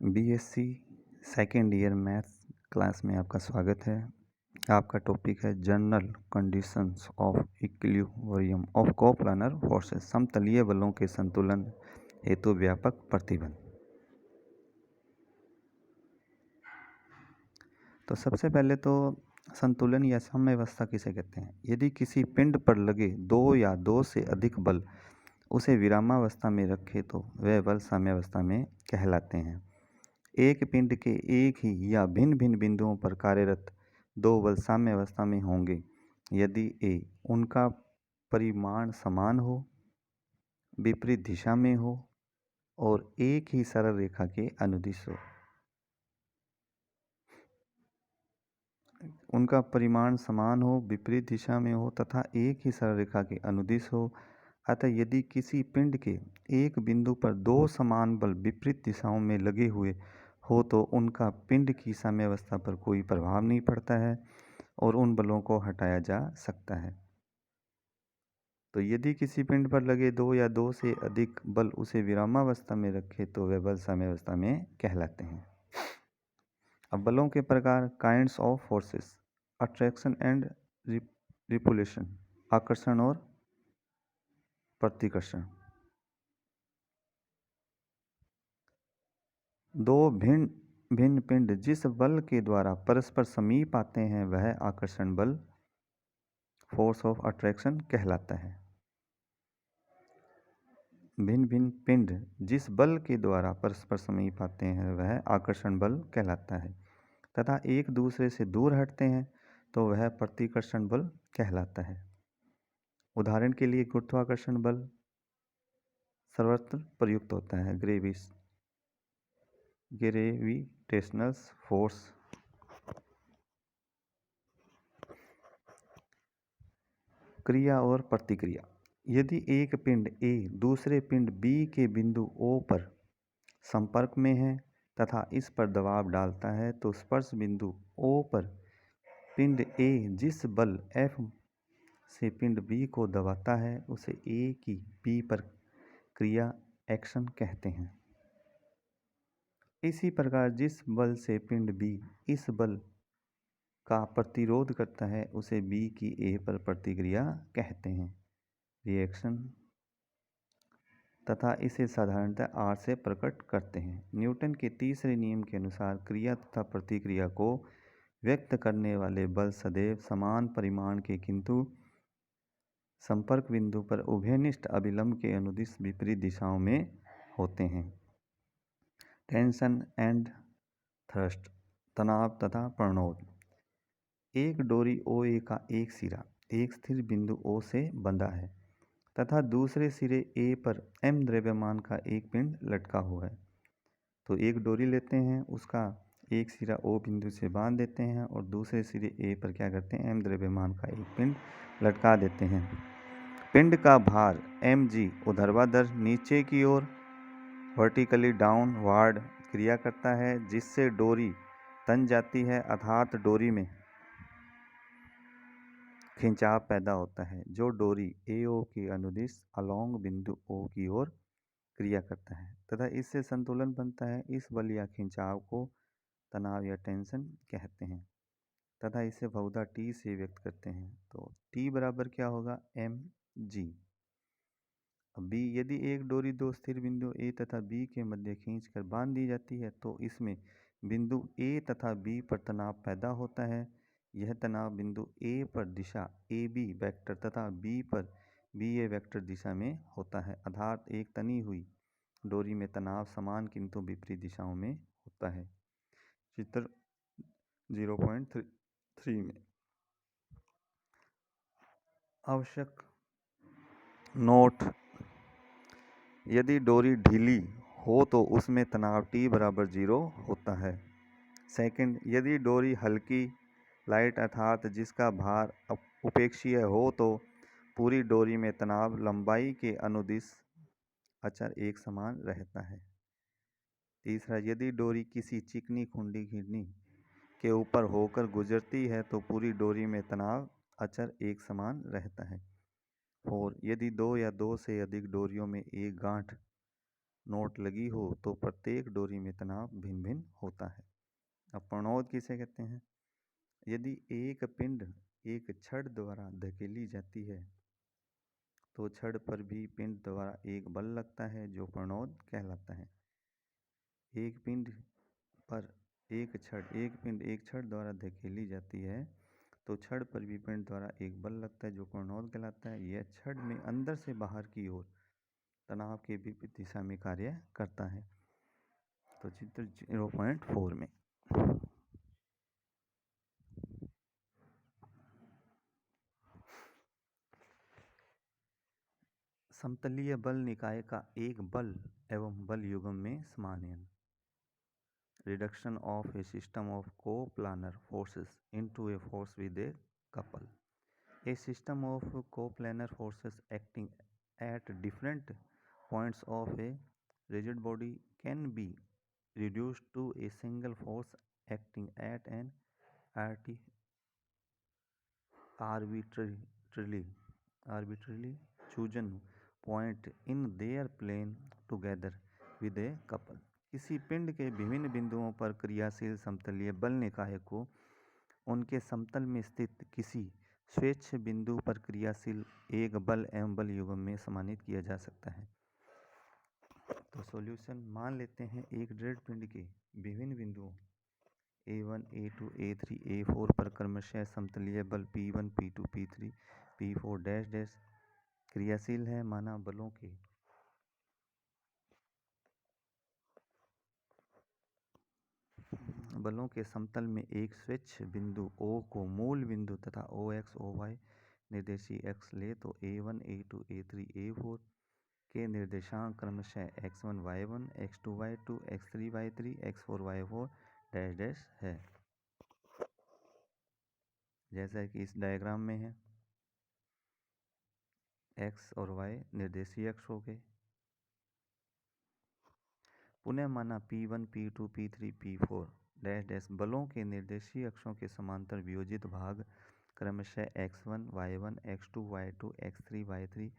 BSc second year maths class में आपका स्वागत है। आपका टॉपिक है general conditions of equilibrium of coplanar forces, समतलीय बलों के संतुलन हेतु व्यापक प्रतिबंध। तो सबसे पहले तो संतुलन या साम्यावस्था किसे कहते हैं? यदि किसी पिंड पर लगे दो या दो से अधिक बल उसे विरामावस्था में रखे तो वह बल साम्यावस्था में कहलाते हैं। एक पिंड के एक ही या भिन्न भिन्न बिंदुओं पर कार्यरत दो बल साम्यावस्था में होंगे यदि ए उनका परिमाण समान हो, विपरीत दिशा में हो और एक ही सरल रेखा के अनुदिश हो। उनका परिमाण समान हो, विपरीत दिशा में हो तथा एक ही सरल रेखा के अनुदिश हो। अतः यदि किसी पिंड के एक बिंदु पर दो समान बल विपरीत दिशाओं में लगे हुए हो तो उनका पिंड की साम्यावस्था पर कोई प्रभाव नहीं पड़ता है और उन बलों को हटाया जा सकता है। तो यदि किसी पिंड पर लगे दो या दो से अधिक बल उसे विरामावस्था में रखे तो वे बल साम्यावस्था में कहलाते हैं। अब बलों के प्रकार, kinds of forces, attraction and repulsion, आकर्षण और प्रतिकर्षण। दो भिन्न भिन्न पिंड जिस बल के द्वारा परस्पर समीप आते हैं वह आकर्षण बल, फोर्स ऑफ अट्रैक्शन कहलाता है। भिन्न भिन्न पिंड जिस बल के द्वारा परस्पर समीप आते हैं वह आकर्षण बल कहलाता है तथा एक दूसरे से दूर हटते हैं तो वह प्रतिकर्षण बल कहलाता है। उदाहरण के लिए गुरुत्वाकर्षण बल सर्वत्र प्रयुक्त होता है। Gravitational force. क्रिया और प्रतिक्रिया। यदि एक पिंड A दूसरे पिंड B के बिंदु O पर संपर्क में है तथा इस पर दबाव डालता है तो स्पर्श बिंदु O पर पिंड A जिस बल F से पिंड B को दबाता है उसे A की B पर क्रिया एक्शन कहते हैं। इसी प्रकार जिस बल से पिंड B इस बल का प्रतिरोध करता है उसे B की A पर प्रतिक्रिया कहते हैं, रिएक्शन, तथा इसे साधारणतः R से प्रकट करते हैं। न्यूटन के तीसरे नियम के अनुसार क्रिया तथा प्रतिक्रिया को व्यक्त करने वाले बल सदैव समान परिमाण के किंतु संपर्क बिंदु पर उभयनिष्ठ अभिलंब के अनुदिश विपरीत दिशाओं में होते हैं। टेंशन एंड थ्रस्ट, तनाव तथा प्रणोद। एक डोरी OA का एक सिरा एक स्थिर बिंदु O से बंधा है तथा दूसरे सिरे A पर M द्रव्यमान का एक पिंड लटका हुआ है। तो एक डोरी लेते हैं, उसका एक सिरा O बिंदु से बांध देते हैं और दूसरे सिरे A पर क्या करते हैं, M द्रव्यमान का एक पिंड लटका देते हैं। पिंड का भार mg ऊर्ध्वाधर नीचे की ओर वर्टिकली डाउनवार्ड क्रिया करता है जिससे डोरी तन जाती है अर्थात डोरी में खिंचाव पैदा होता है जो डोरी AO के अनुदिश अलोंग बिंदु O की ओर क्रिया करता है तथा इससे संतुलन बनता है। इस बल या खिंचाव को तनाव या टेंशन कहते हैं तथा इसे बहुधा T से व्यक्त करते हैं। तो T बराबर क्या होगा, mg। B, यदि एक डोरी दो स्थिर बिंदु A तथा B के मध्य खींचकर बांध दी जाती है तो इसमें बिंदु A तथा B पर तनाव पैदा होता है। यह तनाव बिंदु A पर दिशा AB वेक्टर तथा B पर BA वेक्टर दिशा में होता है अर्थात एक तनी हुई डोरी में तनाव समान किंतु विपरीत दिशाओं में होता है। चित्र 0.3 में। आवश्यक नोट, यदि डोरी ढीली हो तो उसमें तनाव T बराबर 0 होता है। सेकंड, यदि डोरी हल्की लाइट अर्थात जिसका भार उपेक्षीय हो तो पूरी डोरी में तनाव लंबाई के अनुदिश अचर एक समान रहता है। तीसरा, यदि डोरी किसी चिकनी खुंडी घिरनी के ऊपर होकर गुजरती है तो पूरी डोरी में तनाव अचर एक समान रहता है। और यदि दो या दो से अधिक डोरियों में एक गांठ नोट लगी हो तो प्रत्येक डोरी में तनाव भिन्न भिन्न होता है। अब प्रणोद किसे कहते हैं? यदि एक पिंड एक छड़ द्वारा धकेली जाती है तो छड़ पर भी पिंड द्वारा एक बल लगता है जो प्रणोद कहलाता है। एक पिंड पर एक पिंड एक छड़ द्वारा धकेली जाती है तो छड़ पर भी पिंड द्वारा एक बल लगता है जो प्रणोद कहलाता है। यह छड़ में अंदर से बाहर की ओर तनाव के विपरीत दिशा में कार्य करता है। तो चित्र 0.4 में समतलीय बल निकाय का एक बल एवं बल युग्म में समानयन। Reduction of a system of coplanar forces into a force with a couple. A system of coplanar forces acting at different points of a rigid body can be reduced to a single force acting at an arbitrarily chosen point in their plane together with a couple. किसी पिंड के विभिन्न बिंदुओं पर क्रियाशील समतलीय बल निकाय को उनके समतल में स्थित किसी स्वेच्छ बिंदु पर क्रियाशील एक बल एवं बल युग्म में समानित किया जा सकता है। तो सॉल्यूशन, मान लेते हैं एक दृढ़ पिंड के विभिन्न बिंदुओं A1, A2, A3, A4 पर क्रमशः समतलीय बल P1, P2, P3, P4 dash dash क्रियाशील है। माना बलों के समतल में एक स्वेच्छ बिंदु O को मूल बिंदु तथा OX, OY निर्देशीय अक्ष ले तो A1, A2, A3, A4 के निर्देशांक क्रमशः x1, y1, x2, y2, x3, y3, x4, y4 dash dash है, जैसा कि इस डायग्राम में है। x और y निर्देशीय अक्ष हो गए। पुनः माना P1, P2, P3, P4 dash dash बलों के निर्देशीय अक्षों के समांतर वियोजित भाग क्रमशः x1, y1, x2, y2, x3, y3,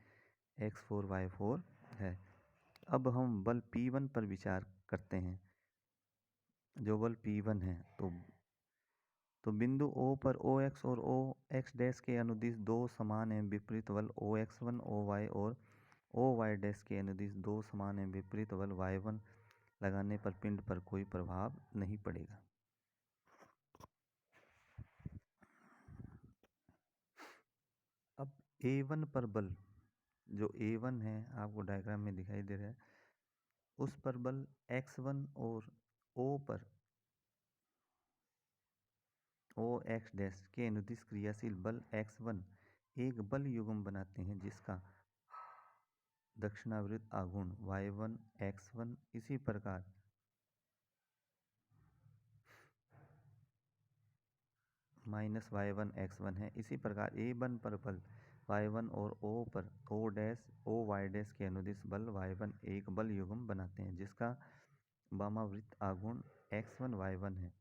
x4, y4 है। अब हम बल P1 पर विचार करते हैं। जो बल P1 है तो बिंदु O पर OX और OX डैश के अनुदिश दो समान एवं विपरीत बल OX1, OY और OY डैश के अनुदिश दो समान एवं विपरीत बल Y1 लगाने पर पिंड पर कोई प्रभाव नहीं पड़ेगा। अब A1 पर बल, जो A1 है आपको डायग्राम में दिखाई दे रहा है, उस पर बल X1 और O पर OX डैश के अनुदिश क्रियाशील बल X1 एक बल युग्म बनाते हैं जिसका दक्षिणावर्त आघूर्ण y1 x1 इसी प्रकार माइनस y1 x1 है। इसी प्रकार A1 पर बल y1 और O पर O डैश OY डैश के अनुदिश बल y1 एक बल युग्म बनाते हैं जिसका वामावृत्त आघूर्ण x1 y1 है।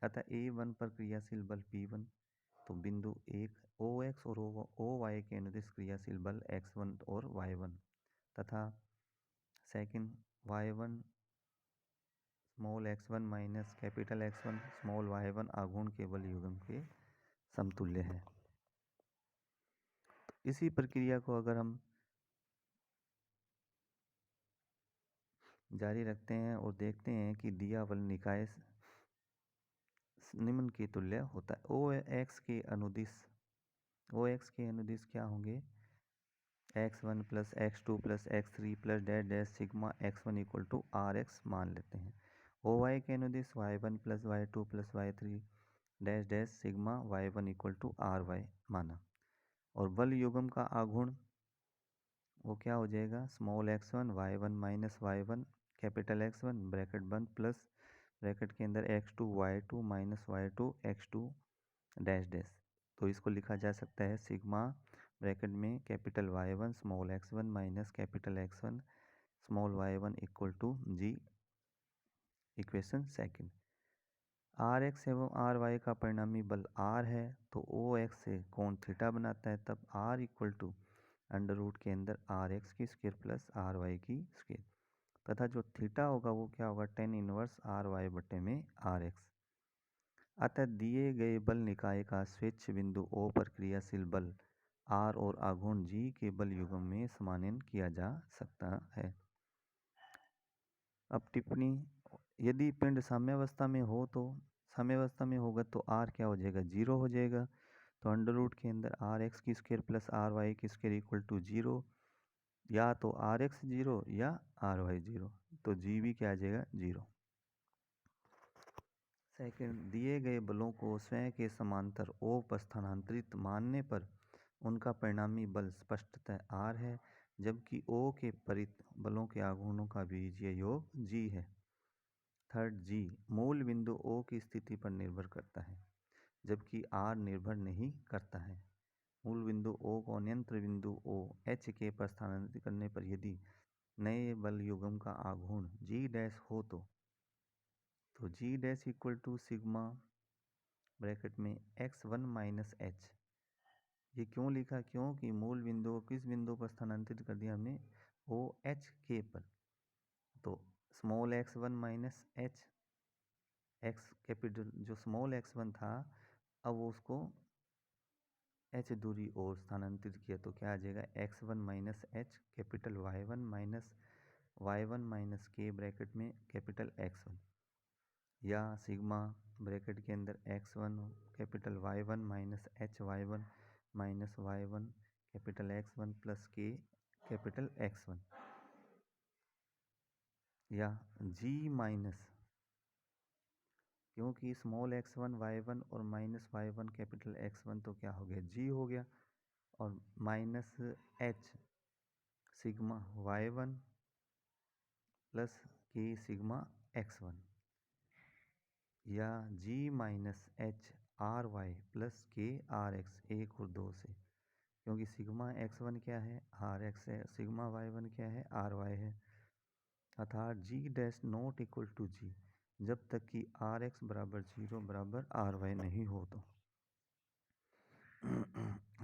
अतः A1 पर क्रियाशील बल P1 तो बिंदु 1 OX और OY के अनुदिश क्रियाशील बल x1 और y1 तथा second y1 small x1 minus capital X1 small y1 आघूर्ण के बल युग्म के समतुल्य है। इसी प्रक्रिया को अगर हम जारी रखते हैं और देखते हैं कि दिया बल निकाय निम्न के तुल्य होता है। OX के अनुदिश क्या होंगे? x1 plus x2 plus x3 plus dash dash sigma x1 equal to RX मान लेते हैं। OY के अनुदिश y1 plus y2 plus y3 dash dash sigma y1 equal to RY माना। और बल युग्म का आघूर्ण वो क्या हो जाएगा? Small x1 y1 minus y1 capital X1 bracket बंद प्लस ब्रैकेट के अंदर x2 y2 minus y2 x2 dash dash. तो इसको लिखा जा सकता है सिग्मा ब्रैकेट में capital Y1 small x1 minus capital X1 small y1 equal to G। Equation second, RX एवं RY का परिणामी बल R है तो OX से कोण थीटा बनाता है, तब R equal to under root के अंदर RX की स्क्वायर प्लस RY की स्क्वायर। तथा जो थीटा होगा वो क्या होगा, tan इनवर्स आर वाई बटे में आर एक्स। अतः दिए गए बल निकाय का स्वेच्छ बिंदु O पर क्रियाशील बल R और आघूर्ण G के बल युग्म में समानयन किया जा सकता है। अब टिप्पणी, यदि पिंड साम्यावस्था में हो तो साम्यावस्था में होगा तो R क्या हो जाएगा, 0 हो जाएगा। तो अंडर रूट के अंदर आर एक्स की स्क्वायर प्लस आर वाई की स्क्वायर इक्वल टू 0, या तो आर एक्स 0 या आर वाई 0, तो जी भी क्या आ जाएगा, 0। सेकंड, दिए गए बलों को स्वयं के समांतर O पर स्थानांतरित मानने पर उनका परिणामी बल स्पष्टतः R है, जबकि O के परित बलों के आघूर्णों का बीजीय योग G है। थर्ड, G मूल बिंदु O की स्थिति पर निर्भर करता है, जबकि R निर्भर नहीं करता है। मूल बिंदु O को अन्यंत्र बिंदु O H के पर स्थानांतरित करने पर यदि नए बल युग्म का आघूर्ण G डैश हो तो G dash equal to sigma bracket में x1 माइनस एच। ये क्यों लिखा, क्योंकि मूल बिंदु किस बिंदु पर स्थानांतरित कर दिया हमने, ओ एच के पर। तो small x1 minus H, x capital जो स्मॉल x1 था अब वो उसको h दूरी और स्थानांतरित किया तो क्या आ जाएगा, x1 minus H capital y1 minus y1 minus के ब्रैकेट में कैपिटल x1, या सिग्मा ब्रैकेट के अंदर x1 capital y1 minus H y1 minus y1 capital x1 plus के कैपिटल x1, या g माइनस, क्योंकि स्मॉल x1 y1 और minus y1 capital x1 तो क्या हो गया, g हो गया, और minus h sigma y1 plus K sigma x1, या g minus H R Y plus K R X 1 और 2 से, क्योंकि सिग्मा x1 क्या है, आर एक्स है, सिग्मा y1 क्या है, आर वाई है। अर्थात g dash not equal to g जब तक कि आर एक्स बराबर 0 बराबर आर वाई नहीं हो तो।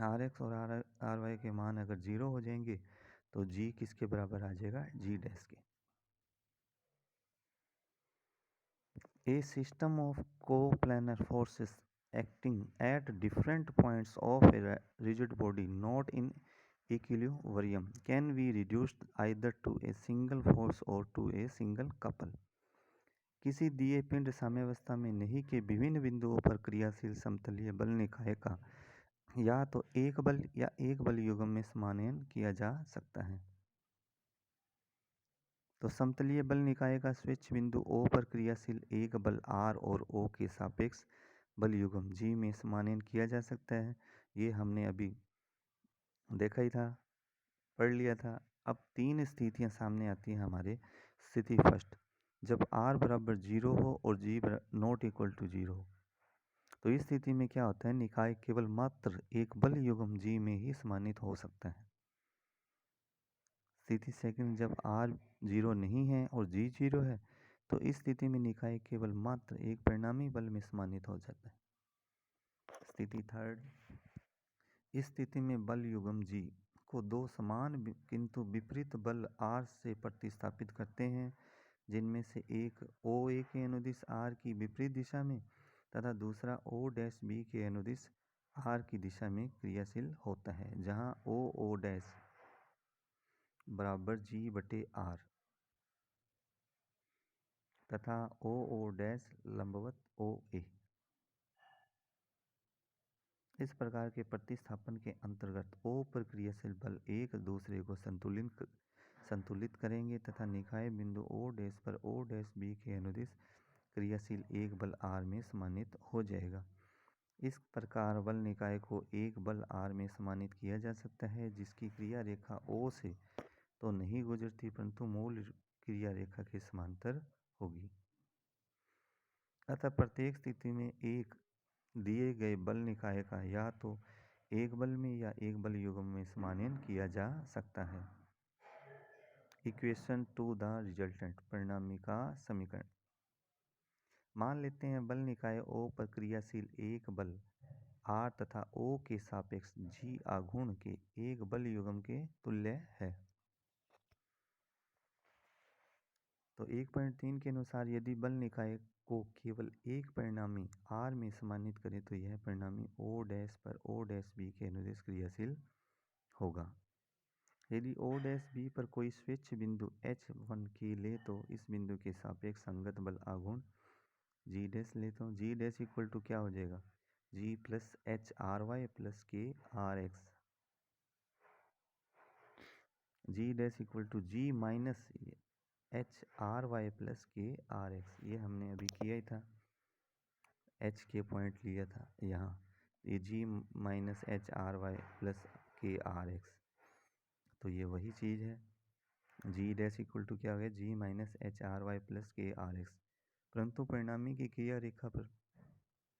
आर एक्स और आर वाई के मान अगर 0 हो जाएंगे तो g किसके बराबर आ जाएगा, g डैश के। A system of coplanar forces acting at different points of a rigid body not in equilibrium can be reduced either to a single force or to a single couple। किसी दिए पिंड साम्यावस्था में नहीं के विभिन्न बिंदुओं पर क्रियाशील समतलीय बल निकाय का या तो एक बल या एक बल युग्म में समानयन किया जा सकता है। तो समतलीय बल निकाय का स्वेच्छ बिंदु O पर क्रियाशील एक बल R और O के सापेक्ष बल युग्म G में समानयन किया जा सकता है। ये हमने अभी देखा ही था, पढ़ लिया था। अब तीन स्थितियां सामने आती हैं हमारे। स्थिति फर्स्ट, जब R बराबर 0 हो और G नॉट इक्वल टू 0 हो, तो इस स्थिति में क्या होता है, निकाय केवल मात्र एक बल युग्म G में ही समानित हो सकता है। स्थिति सेकंड, जब R 0 नहीं है और G 0 है तो इस स्थिति में निकाय केवल मात्र एक परिणामी बल में समानित हो जाता है। स्थिति थर्ड, इस स्थिति में बल युग्म G को दो समान किंतु विपरीत बल R से प्रतिस्थापित करते हैं, जिनमें से एक OA के अनुदिश R की विपरीत दिशा में तथा दूसरा O' B के अनुदिश R की दिशा में क्रियाशील होता है, जहां OO' बराबर G बटे R तथा OO' लंबवत OA। इस प्रकार के प्रतिस्थापन के अंतर्गत O पर क्रियाशील बल एक दूसरे को संतुलित करेंगे तथा निकाय बिंदु O' पर O' के अनुदिश क्रियाशील एक बल R में समानित हो जाएगा। इस प्रकार बल निकाय को एक बल R में समानित किया जा सकता है, जिसकी क्रिया रेखा O से तो नहीं गुजरती परंतु मूल क्रिया रेखा के समांतर होगी। अतः प्रत्येक स्थिति में एक दिए गए बल निकाय का या तो एक बल में या एक बल युग्म में समानयन किया जा सकता है। इक्वेशन टू द रिजल्टेंट, परिणामी का समीकरण। मान लेते हैं बल निकाय O पर क्रियाशील एक बल R तथा O के सापेक्ष G आघूर्ण के एक बल युग्म के तुल्य है। तो 1.3 के अनुसार यदि बल निकाय को केवल एक परिणामी R में सम्मानित करें तो यह परिणामी O डैश पर O डैश B के अनुदिश क्रियाशील होगा। यदि O डैश B पर कोई स्वेच्छ बिंदु H1 के ले तो इस बिंदु के सापेक्ष संगत बल आघूर्ण G डैश लेता हूँ। G डैश इक्वल टू क्या हो जाएगा, G plus H R Y plus K R X. G dash equal to G minus H R Y plus K R X, ये हमने अभी किया ही था, H के पॉइंट लिया था यहाँ। ये G minus H R Y plus K R X, तो ये वही चीज़ है। G डैश इक्वल टू क्या हो गया, G minus H R Y plus K R X. परंतु परिणामी की क्रिया रेखा पर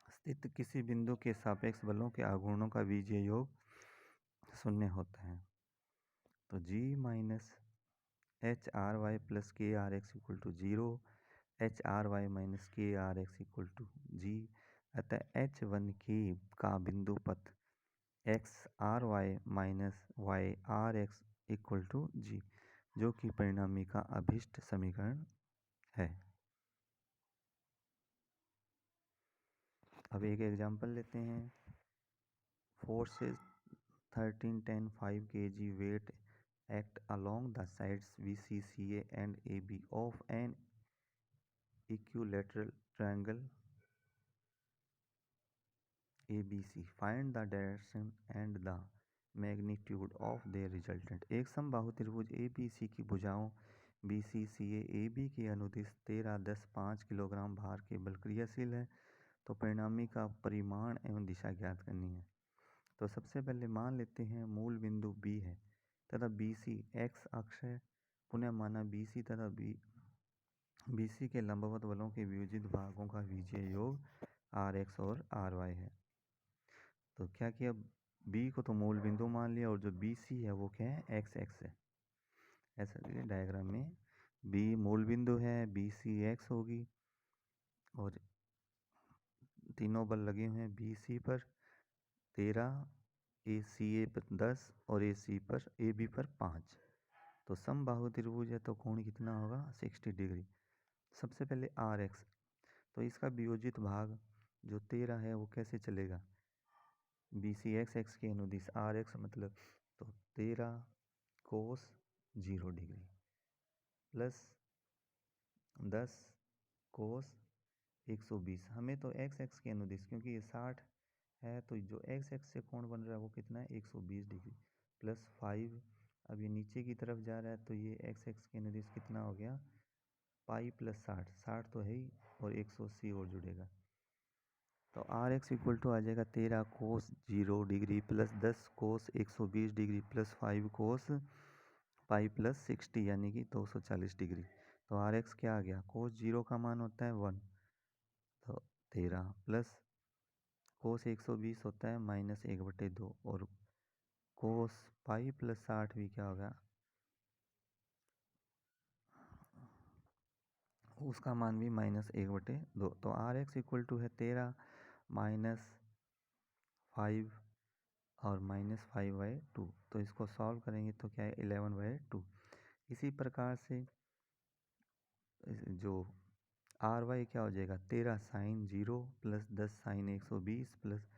स्थित किसी बिंदु के सापेक्ष बलों के आघूर्णों का बीजीय योग शून्य होता है। तो G minus H R Y plus K R X equal to zero, H R Y minus K R X equal to G. अतः H1 की का बिंदु पथ X R Y minus Y R X equal to G, जो कि परिणामी का अभिष्ट समीकरण है। अब एक एग्जांपल लेते हैं। Forces 13, 10, 5 kg weight act along the sides VCCA and AB of an equilateral triangle ABC. Find the direction and the magnitude of their resultant. एक समबाहु त्रिभुज ABC की भुजाओं BCCA AB के अनुदिश 13, 10, 5 किलोग्राम भार के बल क्रियाशील है। तो परिणामी का परिमाण एवं दिशा ज्ञात करनी है। तो सबसे पहले मान लेते हैं मूल बिंदु B है तथा BC x अक्ष है। पुनः माना BC तथा BC के लंबवत बलों के वियोजित भागों का बीजीय योग Rx और Ry है। तो क्या किया, B को तो मूल बिंदु मान लिया और जो BC है वो क्या है, x है। ऐसा देखिए डायग्राम में B मूल बिंदु है, BC x होगी और तीनों बल लगे हुए हैं BC पर 13, ACA पर 10 और AC पर AB पर 5। तो समबाहु त्रिभुज है तो कोण कितना होगा, 60 डिग्री। सबसे पहले Rx, तो इसका वियोजित भाग जो 13 है वो कैसे चलेगा, BC x के अनुदिश Rx मतलब तो 13 कोस 0 डिग्री प्लस 10 कोस 120। हमें तो x के अनुदिश, क्योंकि ये 60 है तो जो x से कोण बन रहा है वो कितना है, 120 डिग्री प्लस 5। अब ये नीचे की तरफ जा रहा है तो ये x के अनुदिश कितना हो गया, पाई प्लस 60, 60 तो है ही और 180 और जुड़ेगा। तो Rx इक्वल टू आ जाएगा 13 कोस 0 डिग्री प्लस 10 कोस 120 डिग्री प्लस 5 कोस पाई प्लस 60 यानी कि 240 डिग्री। तो Rx क्या आ गया, कोस 0 का मान होता है 1, तो 13 प्लस कोस 120 होता है -1/2 और कोस पाई प्लस 60 भी क्या होगा, उसका मान भी -1/2। तो Rx इक्वल टू है 13 -5 और -5/2। तो इसको सॉल्व करेंगे तो क्या है, 11/2। इसी प्रकार से जो Ry क्या हो जाएगा, 13 sine 0 plus 10 sine 120 plus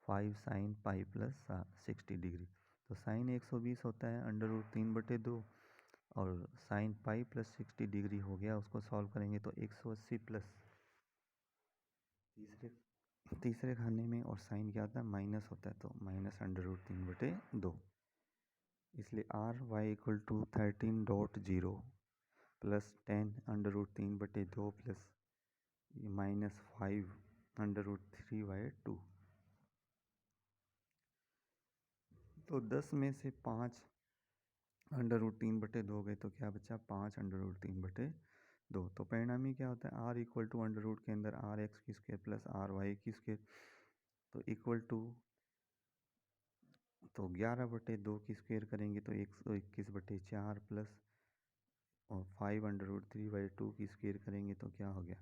5 sine pi plus 60 degree. तो साइन 120 होता है √3/2 और साइन पाई प्लस 60 डिग्री हो गया। उसको सॉल्व करेंगे तो 180 प्लस तीसरे खाने में और साइन क्या होता है, माइनस होता है तो -√3/2। इसलिए Ry equal to 13.0 plus 10 √3/2 plus -5 √3/2। तो 10 में से 5 √3/2 गए तो क्या बचा, 5 √3/2। तो परिणामी क्या होता है, R equal to under root के अंदर RX की स्क्वायर प्लस RY की स्क्वायर, तो इक्वल टू तो 11/2 की स्क्वायर करेंगे तो 121/4 प्लस और 5 √3/2 की स्क्वायर करेंगे तो क्या हो गया,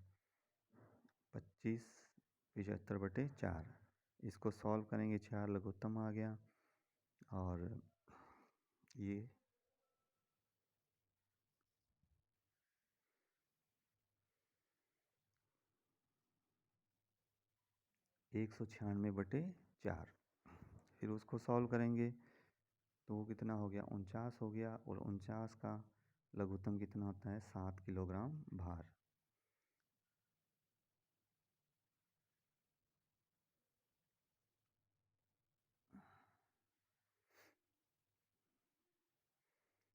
25 75/4। इसको सॉल्व करेंगे 4 लघुत्तम आ गया और ये 196/4। फिर उसको सॉल्व करेंगे तो वो कितना हो गया, 49 हो गया। और 49 का लघुत्तम कितना होता है, 7 किलोग्राम भार।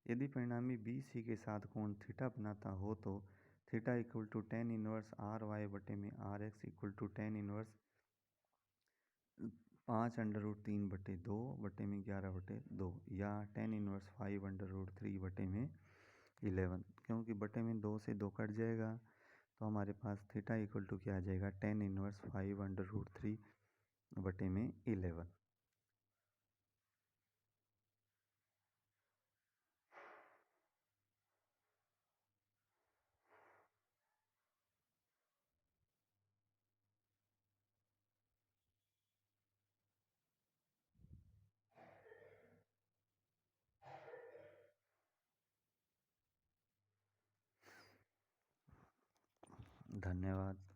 यदि परिणामी बी सी के साथ कोण थीटा बनाता हो तो theta equal to tan inverse R Y बटे में R X equal to tan inverse 5√3/2 बटे में 11/2 या tan इनवर्स 5√3 बटे में 11। क्योंकि बटे में 2 से 2 कट जाएगा तो हमारे पास थीटा इक्वल टू क्या आ जाएगा, tan इनवर्स 5√3 बटे में 11। धन्यवाद।